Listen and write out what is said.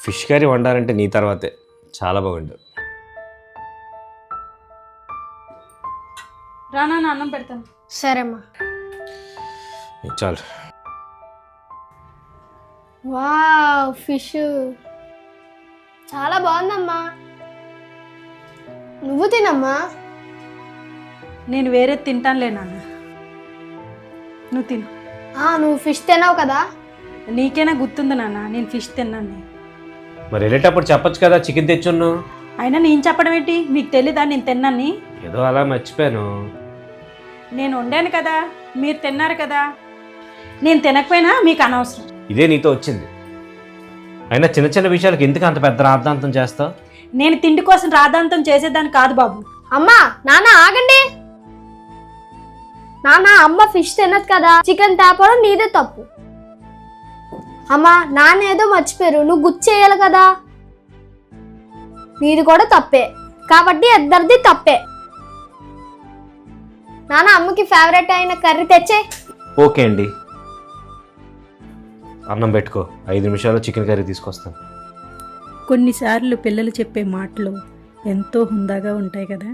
Fish curry వండాలంటే నీ తర్వాతే. చాలా బాగుండు. రానా అన్నం పెడతాను. సరేమ్మా. చాలు. వావ్, ఫిష్ చాలా బాగుందమ్మా. నువ్వు తినమ్మా. నేను వేరే తింటానులే నాన్న, నువ్వు తిను. నువ్వు ఫిష్ తిన్నావు కదా. నీకేనా గుర్తుంది నాన్న నేను ఫిష్ తిన్నాను. మరి వెళ్ళేటప్పుడు చెప్పొచ్చు కదా చికెన్ తెచ్చున్ను. అయినా నేను చెప్పడం ఏంటి, మీకు తెలీదా నేను తిన్నాను? ఏదో అలా మర్చిపోయాను. నేను వండాను కదా, మీరు తిన్నారు కదా, నేను తినకపోయినా మీకు అనవసరం. ఇదే నీతో వచ్చింది. అయినా చిన్న చిన్న విషయాలకు ఎందుకు అంత పెద్ద రాద్ధాంతం చేస్తావు? నేను తిండి కోసం రాద్ధాంతం చేసేదాన్ని కాదు బాబు. అమ్మా, నాన్న ఆగండి. నాన్న, అమ్మ ఫిష్ తినదు కదా, చికెన్ తేపడం నీదే తప్పు. అమ్మా, నాన్న ఏదో మర్చిపోయారు, నువ్వు గుర్తు చేయాలి కదా. నీది కూడా తప్పే, కాబట్టి ఇద్దరిది తప్పే. నాన్న, అమ్మకి ఫేవరెట్ అయిన కర్రీ తెచ్చే. ఓకే అండి, అన్నం పెట్టుకో. 5 నిమిషాల్లో చికెన్ కర్రీ తీసుకొస్తాను. కొన్నిసార్లు పిల్లలు చెప్పే మాటలు ఎంతో హుందాగా ఉంటాయి కదా.